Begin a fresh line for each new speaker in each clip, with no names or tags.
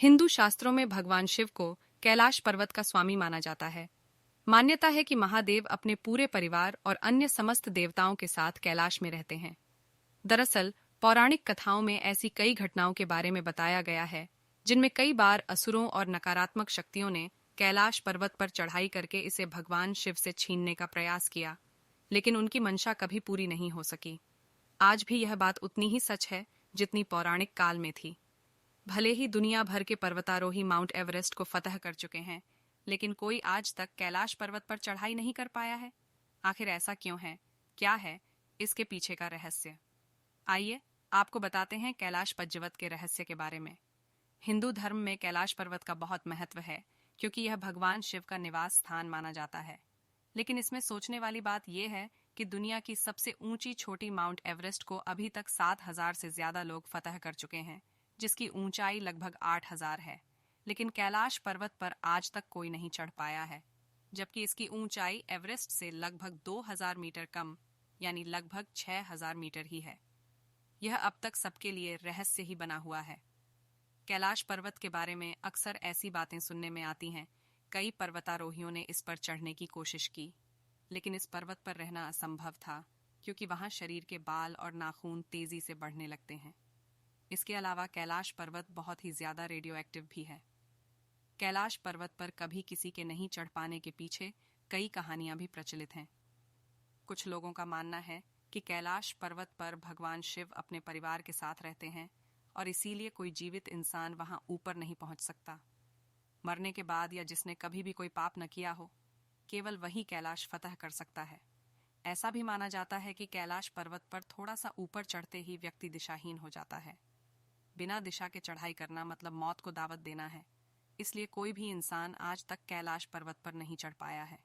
हिंदू शास्त्रों में भगवान शिव को कैलाश पर्वत का स्वामी माना जाता है। मान्यता है कि महादेव अपने पूरे परिवार और अन्य समस्त देवताओं के साथ कैलाश में रहते हैं। दरअसल पौराणिक कथाओं में ऐसी कई घटनाओं के बारे में बताया गया है जिनमें कई बार असुरों और नकारात्मक शक्तियों ने कैलाश पर्वत पर चढ़ाई करके इसे भगवान शिव से छीनने का प्रयास किया, लेकिन उनकी मंशा कभी पूरी नहीं हो सकी। आज भी यह बात उतनी ही सच है जितनी पौराणिक काल में थी। भले ही दुनिया भर के पर्वतारोही माउंट एवरेस्ट को फतह कर चुके हैं, लेकिन कोई आज तक कैलाश पर्वत पर चढ़ाई नहीं कर पाया है। आखिर ऐसा क्यों है? क्या है इसके पीछे का रहस्य? आइए आपको बताते हैं कैलाश पर्वत के रहस्य के बारे में। हिंदू धर्म में कैलाश पर्वत का बहुत महत्व है क्योंकि यह भगवान शिव का निवास स्थान माना जाता है। लेकिन इसमें सोचने वाली बात यह है कि दुनिया की सबसे ऊंची छोटी माउंट एवरेस्ट को अभी तक 7,000 से ज्यादा लोग फतह कर चुके हैं, जिसकी ऊंचाई लगभग 8,000 है। लेकिन कैलाश पर्वत पर आज तक कोई नहीं चढ़ पाया है, जबकि इसकी ऊंचाई एवरेस्ट से लगभग 2,000 मीटर कम यानी लगभग 6,000 मीटर ही है। यह अब तक सबके लिए रहस्य ही बना हुआ है। कैलाश पर्वत के बारे में अक्सर ऐसी बातें सुनने में आती हैं। कई पर्वतारोहियों ने इस पर चढ़ने की कोशिश की, लेकिन इस पर्वत पर रहना असंभव था क्योंकि वहां शरीर के बाल और नाखून तेजी से बढ़ने लगते हैं। इसके अलावा कैलाश पर्वत बहुत ही ज्यादा रेडियो एक्टिव भी है। कैलाश पर्वत पर कभी किसी के नहीं चढ़ पाने के पीछे कई कहानियां भी प्रचलित हैं। कुछ लोगों का मानना है कि कैलाश पर्वत पर भगवान शिव अपने परिवार के साथ रहते हैं और इसीलिए कोई जीवित इंसान वहां ऊपर नहीं पहुंच सकता। मरने के बाद या जिसने कभी भी कोई पाप न किया हो, केवल वही कैलाश फतह कर सकता है। ऐसा भी माना जाता है कि कैलाश पर्वत पर थोड़ा सा ऊपर चढ़ते ही व्यक्ति दिशाहीन हो जाता है। बिना दिशा के चढ़ाई करना मतलब मौत को दावत देना है, इसलिए कोई भी इंसान आज तक कैलाश पर्वत पर नहीं चढ़ पाया है।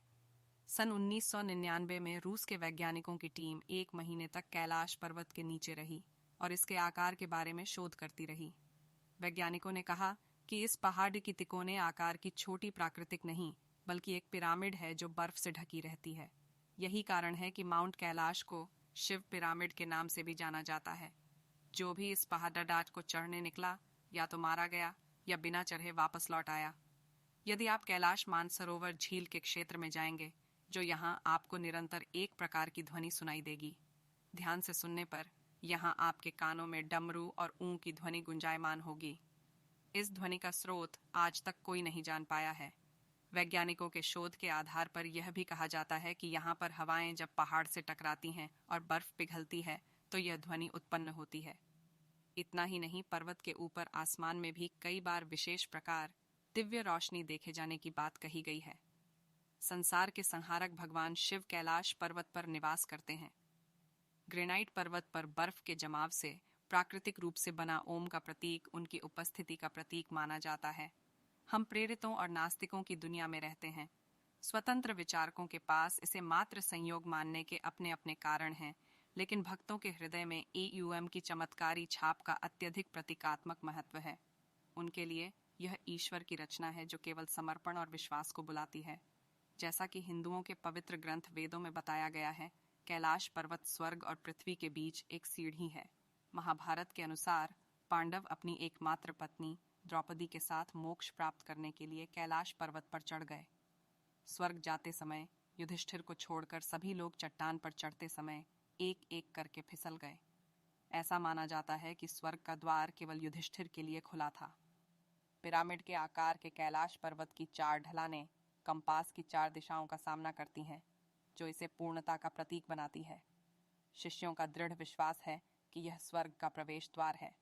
सन 1999 में रूस के वैज्ञानिकों की टीम 1 महीने तक कैलाश पर्वत के नीचे रही और इसके आकार के बारे में शोध करती रही। वैज्ञानिकों ने कहा कि इस पहाड़ की तिकोने आकार की छोटी प्राकृतिक नहीं, बल्कि एक पिरामिड है जो बर्फ से ढकी रहती है। यही कारण है कि माउंट कैलाश को शिव पिरामिड के नाम से भी जाना जाता है। जो भी इस पहाड़ को चढ़ने निकला या तो मारा गया या बिना चढ़े वापस लौट आया। यदि आप कैलाश मानसरोवर झील के क्षेत्र में जाएंगे, जो यहाँ आपको निरंतर एक प्रकार की ध्वनि सुनाई देगी। ध्यान से सुनने पर यहाँ आपके कानों में डमरू और ऊं की ध्वनि गुंजायमान होगी। इस ध्वनि का स्रोत आज तक कोई नहीं जान पाया है। वैज्ञानिकों के शोध के आधार पर यह भी कहा जाता है कि यहाँ पर हवाएं जब पहाड़ से टकराती हैं और बर्फ पिघलती है तो यह ध्वनि उत्पन्न होती है। इतना ही नहीं, पर्वत के ऊपर आसमान में भी कई बार विशेष प्रकार दिव्य रोशनी देखे जाने की बात कही गई है। संसार के संहारक भगवान शिव कैलाश पर्वत पर निवास करते हैं। ग्रेनाइट पर्वत पर बर्फ के जमाव से प्राकृतिक रूप से बना ओम का प्रतीक उनकी उपस्थिति का प्रतीक माना जाता है। हम प्रेरितों और नास्तिकों की दुनिया में रहते हैं। स्वतंत्र विचारकों के पास इसे मात्र संयोग मानने के अपने अपने कारण हैं, लेकिन भक्तों के हृदय में AUM की चमत्कारी छाप का अत्यधिक प्रतीकात्मक महत्व है। उनके लिए यह ईश्वर की रचना है जो केवल समर्पण और विश्वास को बुलाती है। जैसा कि हिंदुओं के पवित्र ग्रंथ वेदों में बताया गया है, कैलाश पर्वत स्वर्ग और पृथ्वी के बीच एक सीढ़ी है। महाभारत के अनुसार पांडव अपनी एकमात्र पत्नी द्रौपदी के साथ मोक्ष प्राप्त करने के लिए कैलाश पर्वत पर चढ़ गए। स्वर्ग जाते समय युधिष्ठिर को छोड़कर सभी लोग चट्टान पर चढ़ते समय एक एक करके फिसल गए। ऐसा माना जाता है कि स्वर्ग का द्वार केवल युधिष्ठिर के लिए खुला था। पिरामिड के आकार के कैलाश पर्वत की 4 ढलानें कंपास की 4 दिशाओं का सामना करती हैं, जो इसे पूर्णता का प्रतीक बनाती है। शिष्यों का दृढ़ विश्वास है कि यह स्वर्ग का प्रवेश द्वार है।